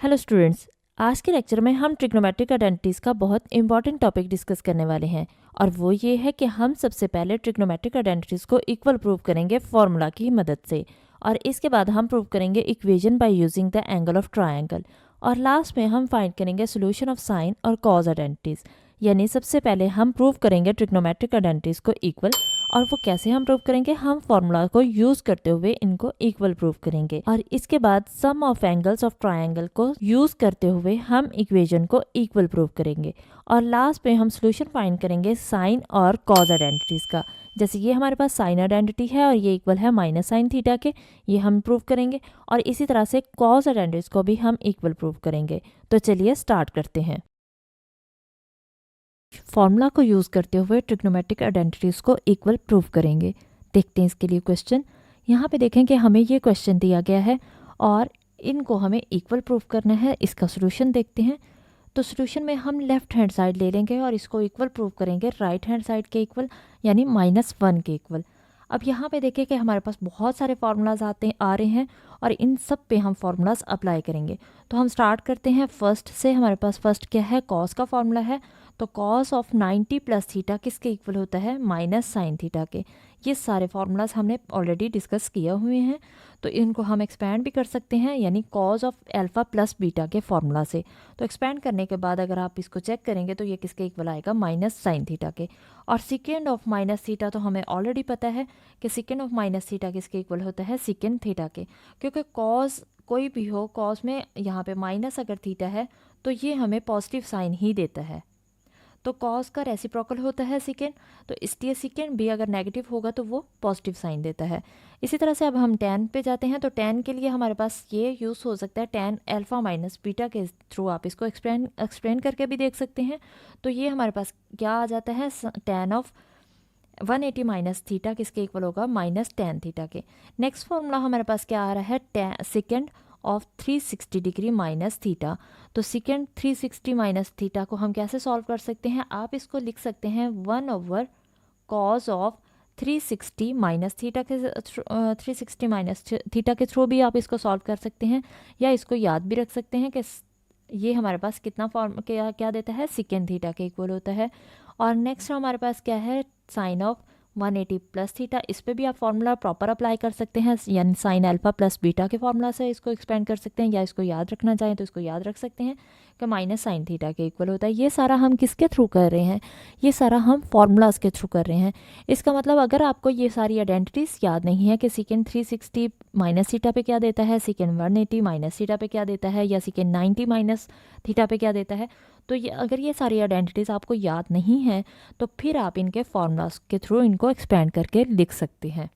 Hello students, आज के lecture में हम ट्रिग्नोमेट्रिक आइडेंटिटीज़ का बहुत इंपॉर्टेंट टॉपिक डिस्कस करने वाले हैं और वो ये है कि हम सबसे पहले ट्रिग्नोमेट्रिक आइडेंटिटीज़ को इक्वल प्रूव करेंगे फॉर्मूला की मदद से और इसके बाद हम प्रूव करेंगे equation by using the angle of triangle और लास्ट में हम फाइंड करेंगे सोल्यूशन ऑफ साइन और कॉज आइडेंटिटीज़। यानी सबसे पहले हम प्रूव करेंगे ट्रिग्नोमेट्रिक आइडेंटिटीज़ को इक्वल और वो कैसे हम प्रूव करेंगे, हम फॉर्मूला को यूज करते हुए इनको इक्वल प्रूव करेंगे और इसके बाद सम ऑफ एंगल्स ऑफ ट्रायंगल को यूज करते हुए हम इक्वेशन को इक्वल प्रूव करेंगे और लास्ट में हम सोल्यूशन फाइंड करेंगे साइन और कॉज आइडेंटिटीज का। जैसे ये हमारे पास साइन आइडेंटिटी है और ये इक्वल है माइनस साइन थीटा के, ये हम प्रूव करेंगे और इसी तरह से कॉज आइडेंटिटीज को भी हम इक्वल प्रूव करेंगे। तो चलिए स्टार्ट करते हैं। फॉर्मूला को यूज़ करते हुए ट्रिग्नोमेट्रिक आइडेंटिटीज़ को इक्वल प्रूव करेंगे। देखते हैं इसके लिए क्वेश्चन। यहाँ पे देखें कि हमें ये क्वेश्चन दिया गया है और इनको हमें इक्वल प्रूव करना है। इसका सोल्यूशन देखते हैं। तो सोल्यूशन में हम लेफ्ट हैंड साइड ले लेंगे और इसको इक्वल प्रूव करेंगे राइट हैंड साइड के इक्वल, यानी -1 के इक्वल। अब यहाँ पे देखें कि हमारे पास बहुत सारे फार्मूलाज आ रहे हैं और इन सब पे हम फार्मूलाज अप्लाई करेंगे। तो हम स्टार्ट करते हैं फर्स्ट से। हमारे पास फर्स्ट क्या है, कॉस का फार्मूला है। तो कॉस ऑफ 90 प्लस थीटा किसके इक्वल होता है, माइनस साइन थीटा के। ये सारे फार्मूलाज हमने ऑलरेडी डिस्कस किए हुए हैं, तो इनको हम एक्सपैंड भी कर सकते हैं, यानी cos of alpha plus beta के फार्मूला से। तो एक्सपैंड करने के बाद अगर आप इसको चेक करेंगे तो ये किसके इक्वल आएगा, माइनस साइन थीटा के। और सेकेंड ऑफ माइनस थीटा तो हमें ऑलरेडी पता है कि सेकेंड ऑफ माइनस थीटा किसके इक्वल होता है, सेकेंड थीटा के। क्योंकि कॉस कोई भी हो, कॉस में यहाँ पे माइनस अगर थीटा है तो ये हमें पॉजिटिव साइन ही देता है। तो कॉस का रेसिप्रोकल होता है सेकेंड, तो इसलिए सेकेंड भी अगर नेगेटिव होगा तो वो पॉजिटिव साइन देता है। इसी तरह से अब हम टेन पे जाते हैं। तो टेन के लिए हमारे पास ये यूज़ हो सकता है, टेन अल्फा माइनस बीटा के थ्रू आप इसको एक्सप्लेन करके भी देख सकते हैं। तो ये हमारे पास क्या आ जाता है, टेन ऑफ 180 माइनस थीटा किसके इक्वल होगा, माइनस टेन थीटा के। नेक्स्ट फॉर्मूला हमारे पास क्या आ रहा है, second of 360 degree minus theta. तो सेकेंड 360 माइनस थीटा को हम कैसे सॉल्व कर सकते हैं, आप इसको लिख सकते हैं 1 कॉस ऑफ 360 माइनस थीटा के 360 माइनस थीटा के थ्रू भी आप इसको सॉल्व कर सकते हैं, या इसको याद भी रख सकते हैं कि ये हमारे पास कितना फॉर्म क्या देता है, सेकेंड थीटा के इक्वल होता है। और नेक्स्ट हमारे पास क्या है, साइन ऑफ 180 प्लस थीटा। इस पे भी आप फार्मूला प्रॉपर अप्लाई कर सकते हैं, यानी साइन अल्फा प्लस बीटा के फार्मूला से इसको एक्सपेंड कर सकते हैं, या इसको याद रखना चाहें तो इसको याद रख सकते हैं कि माइनस साइन थीटा के इक्वल होता है। ये सारा हम किसके थ्रू कर रहे हैं, ये सारा हम फार्मूलाज के थ्रू कर रहे हैं। इसका मतलब अगर आपको ये सारी आइडेंटिटीज़ याद नहीं है कि सेकेंड 360 माइनस थीटा पे क्या देता है, सेकेंड 180 माइनस थीटा पे क्या देता है, या सेकेंड 90 माइनस थीटा पे क्या देता है, तो ये अगर ये सारी आइडेंटिटीज़ आपको याद नहीं है तो फिर आप इनके फार्मूलाज के थ्रू इनको एक्सपेंड करके लिख सकते हैं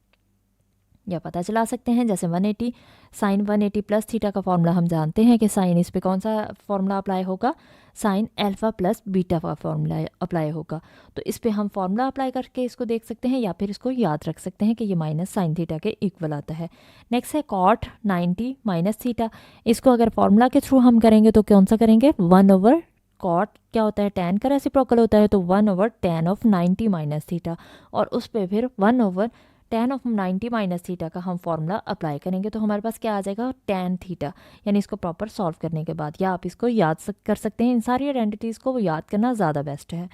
या पता चला सकते हैं। जैसे 180 साइन 180 प्लस थीटा का फार्मूला हम जानते हैं कि साइन इस पे कौन सा फार्मूला अप्लाई होगा, साइन अल्फा प्लस बीटा का फार्मूला अप्लाई होगा। तो इस पे हम फार्मूला अप्लाई करके इसको देख सकते हैं या फिर इसको याद रख सकते हैं कि ये माइनस साइन थीटा के इक्वल आता है। नेक्स्ट है कॉट 90 माइनस थीटा। इसको अगर फार्मूला के थ्रू हम करेंगे तो कौन सा करेंगे, 1 कॉट क्या होता है, टेन का रेसिप्रोकल होता है, तो 1/tan ऑफ 90 माइनस थीटा, और उस पर फिर 1/tan ऑफ 90 माइनस थीटा का हम फार्मूला अप्लाई करेंगे। तो हमारे पास क्या आ जाएगा, tan थीटा। यानी इसको प्रॉपर सॉल्व करने के बाद या आप इसको याद कर सकते हैं। इन सारी आइडेंटिटीज़ को याद करना ज़्यादा बेस्ट है।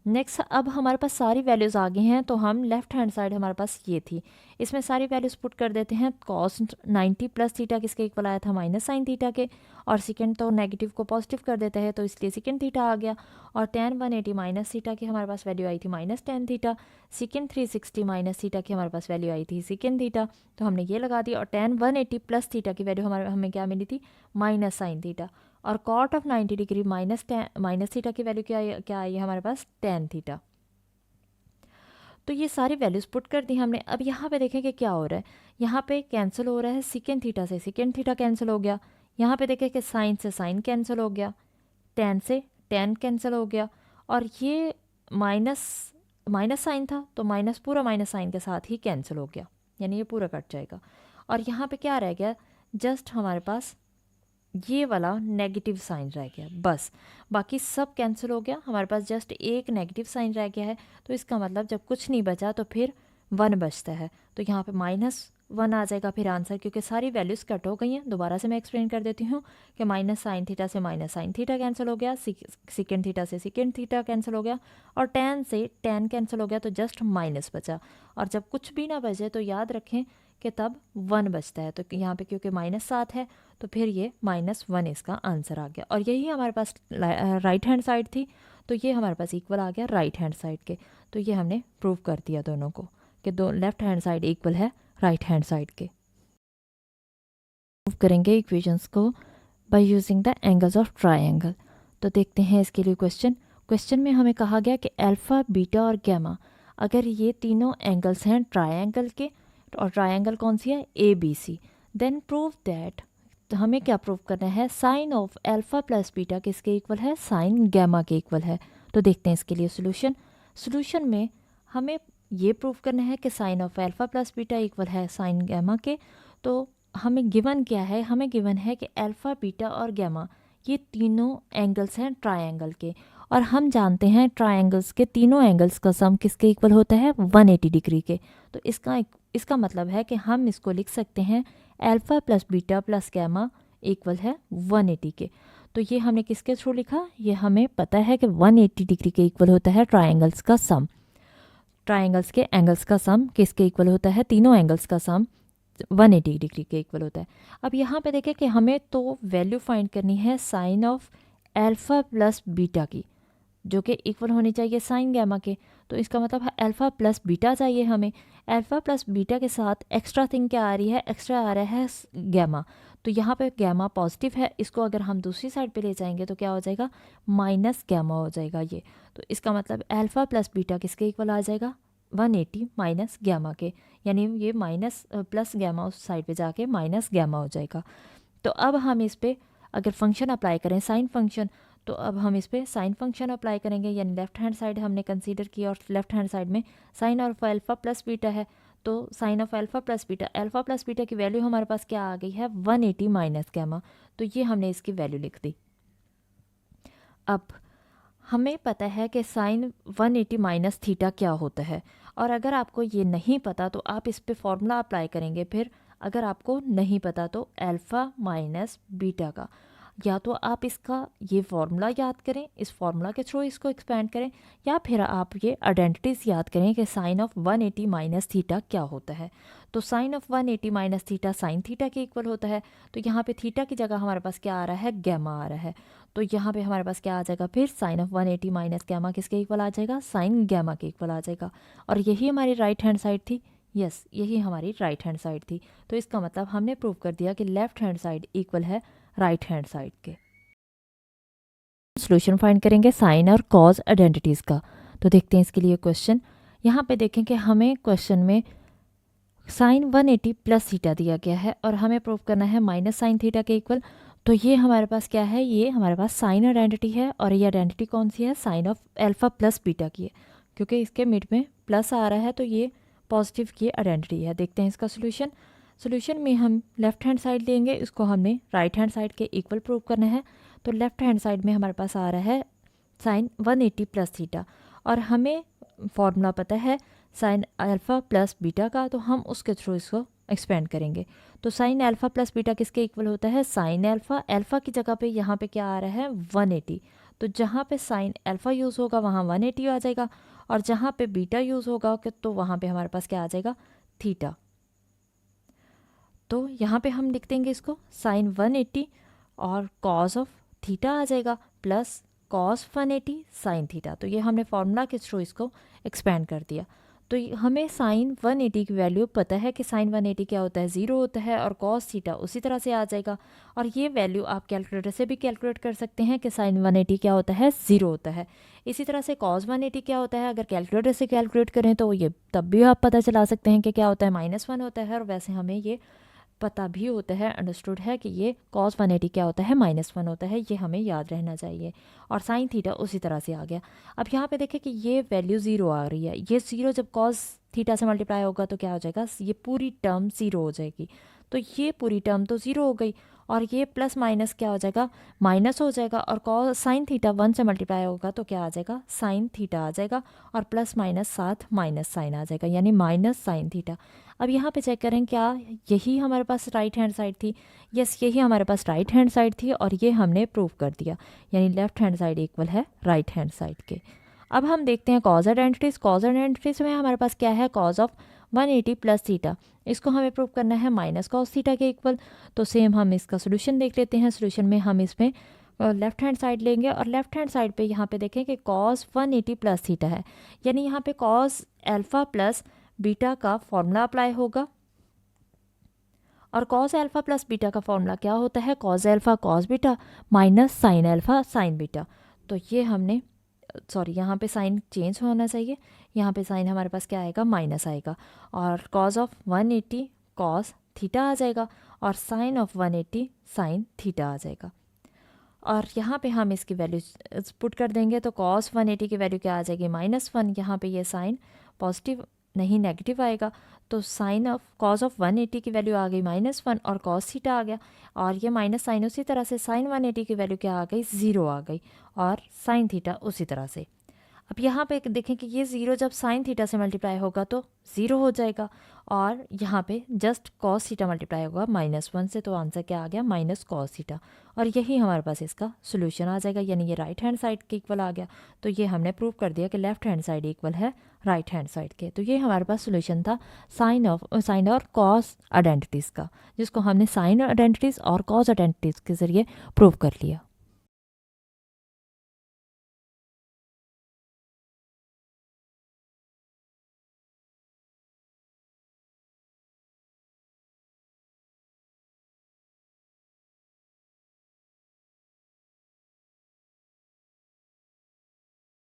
नेक्स्ट अब हमारे पास सारी वैल्यूज़ आ गई हैं, तो हम लेफ्ट हैंड साइड हमारे पास ये थी, इसमें सारी वैल्यूज़ पुट कर देते हैं। कॉस 90 प्लस थीटा किसके इक्वल आया था, माइनस साइन थीटा के, और सेकेंड तो नेगेटिव को पॉजिटिव कर देते हैं तो इसलिए सेकेंड थीटा आ गया। और tan 180 माइनस थीटा की हमारे पास वैल्यू आई थी minus tan theta. Second 360 minus theta की हमारे पास वैल्यू आई थी सेकेंड थीटा, तो हमने ये लगा दी। और tan 180 प्लस थीटा की वैल्यू हमें क्या मिली थी, माइनस साइन थीटा। और cot of 90 degree minus theta की वैल्यू क्या आई है हमारे पास, tan थीटा। तो ये सारी वैल्यूज़ पुट कर दी हमने। अब यहाँ पे देखें कि क्या हो रहा है, यहाँ पे कैंसिल हो रहा है, सेकेंड थीटा से सेकेंड थीटा कैंसिल हो गया। यहाँ पे देखें कि साइन से साइन कैंसिल हो गया, टेन से टेन कैंसिल हो गया, और ये माइनस साइन था तो माइनस पूरा माइनस साइन के साथ ही कैंसिल हो गया, यानी ये पूरा कट जाएगा। और यहाँ पे क्या रह गया, जस्ट हमारे पास ये वाला नेगेटिव साइन रह गया, बस बाकी सब कैंसिल हो गया। हमारे पास जस्ट एक नेगेटिव साइन रह गया है। तो इसका मतलब जब कुछ नहीं बचा तो फिर 1 बचता है। तो यहाँ पे 1 आ जाएगा फिर आंसर, क्योंकि सारी वैल्यूज़ कट हो गई हैं। दोबारा से मैं एक्सप्लेन कर देती हूँ कि माइनस साइन थीटा से माइनस साइन थीटा कैंसिल हो गया, सेकेंड थीटा से सेकेंड थीटा कैंसिल हो गया, और टेन से टेन कैंसिल हो गया, तो जस्ट माइनस बचा। और जब कुछ भी ना बचे तो याद रखें कि तब 1 बचता है। तो यहाँ पे क्योंकि -7 है तो फिर ये -1 इसका आंसर आ गया। और यही हमारे पास राइट हैंड साइड थी, तो ये हमारे पास इक्वल आ गया राइट हैंड साइड के। तो ये हमने प्रूव कर दिया दोनों को कि दो लेफ्ट हैंड साइड इक्वल है राइट हैंड साइड के। प्रूव करेंगे इक्वेशंस को by using the angles of triangle. तो देखते हैं इसके लिए क्वेश्चन में हमें कहा गया कि अल्फा, बीटा और गैमा, अगर ये तीनों एंगल्स हैं ट्रायंगल के, और ट्रायंगल कौन सी है, ABC, देन प्रूव दैट, तो हमें क्या प्रूव करना है, sine of alpha plus beta किसके इक्वल है, साइन गैमा के इक्वल है। तो देखते हैं इसके लिए सोल्यूशन में हमें ये प्रूव करना है कि sine of alpha plus beta equal है साइन गैमा के। तो हमें गिवन क्या है, हमें गिवन है कि अल्फा, बीटा और गैमा ये तीनों एंगल्स हैं ट्रायंगल के, और हम जानते हैं ट्रायंगल्स के तीनों एंगल्स का सम किसके इक्वल होता है, 180 डिग्री के। तो इसका मतलब है कि हम इसको लिख सकते हैं alpha plus beta plus gamma equal है 180 के। तो ये हमने किसके थ्रू लिखा, ये हमें पता है कि 180 डिग्री के इक्वल होता है ट्रायंगल्स का सम। ट्रायंगल्स के एंगल्स का सम किसके इक्वल होता है, तीनों एंगल्स का सम 180 डिग्री के इक्वल होता है। अब यहाँ पे देखें कि हमें तो वैल्यू फाइंड करनी है sine of alpha plus beta की, जो कि इक्वल होनी चाहिए साइन गैमा के। तो इसका मतलब है अल्फा प्लस बीटा चाहिए हमें। अल्फा प्लस बीटा के साथ एक्स्ट्रा थिंग क्या आ रही है, एक्स्ट्रा आ रहा है गैमा। तो यहाँ पे गैमा पॉजिटिव है, इसको अगर हम दूसरी साइड पे ले जाएंगे तो क्या हो जाएगा, माइनस गैमा हो जाएगा ये। तो इसका मतलब अल्फा प्लस बीटा किसके इक्वल आ जाएगा, 180 माइनस गैमा के, यानी ये माइनस प्लस गैमा उस साइड पे जाके माइनस गैमा हो जाएगा। तो अब हम इस पर अगर फंक्शन अप्लाई करें साइन फंक्शन, तो अब हम इस पर साइन फंक्शन अप्लाई करेंगे, यानी लेफ्ट हैंड साइड हमने कंसीडर किया और लेफ्ट हैंड साइड में sine of alpha plus beta है। तो sine of alpha plus beta की वैल्यू हमारे पास क्या आ गई है, 180 माइनस गैमा। तो ये हमने इसकी वैल्यू लिख दी। अब हमें पता है कि साइन 180 माइनस थीटा क्या होता है, और अगर आपको ये नहीं पता तो आप इस पे फॉर्मूला अप्लाई करेंगे। फिर अगर आपको नहीं पता तो अल्फ़ा माइनस बीटा का, या तो आप इसका ये फार्मूला याद करें, इस फार्मूला के थ्रू इसको एक्सपेंड करें, या फिर आप ये आइडेंटिटीज़ याद करें कि साइन ऑफ 180 माइनस थीटा क्या होता है। तो sine of 180 minus theta sine theta के इक्वल होता है। तो यहाँ पे थीटा की जगह हमारे पास क्या आ रहा है, गैमा आ रहा है। तो यहाँ पे हमारे पास क्या आ जाएगा, फिर साइन ऑफ 180 माइनस गैमा किसके इक्वल आ जाएगा, साइन गैमा के इक्वल आ जाएगा। और यही हमारी राइट हैंड साइड थी, यस यही हमारी राइट हैंड साइड थी। तो इसका मतलब हमने प्रूव कर दिया कि लेफ्ट हैंड साइड इक्वल है राइट हैंड साइड के। सॉल्यूशन फाइंड करेंगे साइन और कॉज आइडेंटिटीज़ का। तो देखते हैं इसके लिए क्वेश्चन। यहाँ पे देखें कि हमें क्वेश्चन में साइन 180 प्लस थीटा दिया गया है और हमें प्रूव करना है माइनस साइन थीटा के इक्वल। तो ये हमारे पास क्या है, ये हमारे पास साइन आइडेंटिटी है, और ये आइडेंटिटी कौन सी है, sine of alpha plus beta की है, क्योंकि इसके मिड में प्लस आ रहा है तो ये पॉजिटिव की आइडेंटिटी है। देखते हैं इसका सोल्यूशन में हम लेफ्ट हैंड साइड लेंगे, इसको हमने राइट हैंड साइड के इक्वल प्रूव करना है। तो लेफ्ट हैंड साइड में हमारे पास आ रहा है साइन 180 प्लस थीटा, और हमें फॉर्मूला पता है साइन अल्फ़ा प्लस बीटा का, तो हम उसके थ्रू इसको एक्सपेंड करेंगे। तो साइन अल्फ़ा प्लस बीटा किसके इक्वल होता है, साइन अल्फ़ा की जगह पे यहाँ पे क्या आ रहा है, 180। तो जहाँ पे साइन अल्फ़ा यूज़ होगा वहाँ 180 आ जाएगा, और जहाँ पे बीटा यूज़ होगा तो वहाँ पे हमारे पास क्या आ जाएगा, थीटा। तो यहाँ पे हम लिख देंगे इसको साइन 180 और कॉस ऑफ थीटा आ जाएगा प्लस कॉस 180 साइन थीटा। तो ये हमने फॉर्मूला के थ्रू इसको एक्सपेंड कर दिया। तो हमें साइन 180 की वैल्यू पता है कि साइन 180 क्या होता है, 0 होता है, और कॉस थीटा उसी तरह से आ जाएगा। और ये वैल्यू आप कैलकुलेटर से भी कैलकुलेट कर सकते हैं कि साइन 180 क्या होता है, 0 होता है। इसी तरह से कॉस 180 क्या होता है, अगर कैलकुलेटर से कैलकुलेट करें तो ये तब भी आप पता चला सकते हैं कि क्या होता है, -1 होता है। और वैसे हमें ये पता भी होता है, अंडरस्टूड है कि ये कॉस 180 क्या होता है, -1 होता है। ये हमें याद रहना चाहिए। और साइन थीटा उसी तरह से आ गया। अब यहाँ पे देखें कि ये वैल्यू 0 आ रही है। ये 0 जब कॉस थीटा से मल्टीप्लाई होगा तो क्या हो जाएगा, ये पूरी टर्म 0 हो जाएगी। तो ये पूरी टर्म तो 0 हो गई, और ये प्लस माइनस क्या हो जाएगा, माइनस हो जाएगा। और कॉस साइन थीटा 1 से मल्टीप्लाई होगा तो क्या आ जाएगा, साइन थीटा आ जाएगा, और प्लस माइनस साथ माइनस साइन आ जाएगा, यानी माइनस साइन थीटा। अब यहाँ पे चेक करें क्या यही हमारे पास राइट हैंड साइड थी। यस, यही हमारे पास राइट हैंड साइड थी और ये हमने प्रूव कर दिया, यानी लेफ्ट हैंड साइड इक्वल है राइट हैंड साइड के। अब हम देखते हैं कॉज आइडेंटिटीज। कॉज आइडेंटिटीज में हमारे पास क्या है, कॉज ऑफ 180 प्लस थीटा, इसको हमें प्रूव करना है माइनस कॉस थीटा के इक्वल। तो सेम हम इसका सोल्यूशन देख लेते हैं। सोल्यूशन में हम इसमें लेफ्ट हैंड साइड लेंगे और लेफ्ट हैंड साइड पे यहाँ पे देखें कि कॉस 180 प्लस थीटा है, यानी यहाँ पे कॉस अल्फा प्लस बीटा का फॉर्मूला अप्लाई होगा। और कॉस अल्फा प्लस बीटा का फॉर्मूला क्या होता है, cos alpha cos beta minus sine alpha sign beta. तो ये हमने सॉरी यहाँ पे साइन चेंज होना चाहिए, यहाँ पे साइन हमारे पास क्या आएगा, माइनस आएगा। और कॉज ऑफ 180 कॉस थीटा आ जाएगा और साइन ऑफ 180 साइन थीटा आ जाएगा। और यहाँ पे हम इसकी वैल्यू पुट कर देंगे तो कॉस 180 की वैल्यू क्या आ जाएगी, -1। यहाँ पे ये साइन पॉजिटिव नहीं नेगेटिव आएगा, तो साइन ऑफ कॉस ऑफ 180 की वैल्यू आ गई -1 और कॉस थीटा आ गया। और ये माइनस साइन उसी तरह से साइन 180 की वैल्यू क्या आ गई, 0 आ गई और साइन थीटा उसी तरह से। अब यहाँ पे देखें कि ये 0 जब साइन थीटा से मल्टीप्लाई होगा तो 0 हो जाएगा और यहाँ पे जस्ट कॉस थीटा मल्टीप्लाई होगा -1 से, तो आंसर क्या आ गया, माइनस कॉस थीटा। और यही हमारे पास इसका सोल्यूशन आ जाएगा, यानी ये राइट हैंड साइड के इक्वल आ गया। तो ये हमने प्रूव कर दिया कि लेफ्ट हैंड साइड इक्वल है राइट हैंड साइड के। तो ये हमारे पास सोल्यूशन था साइन और कॉस आइडेंटिटीज़ का, जिसको हमने साइन आइडेंटिटीज़ और कॉस आइडेंटिटीज़ के ज़रिए प्रूव कर लिया।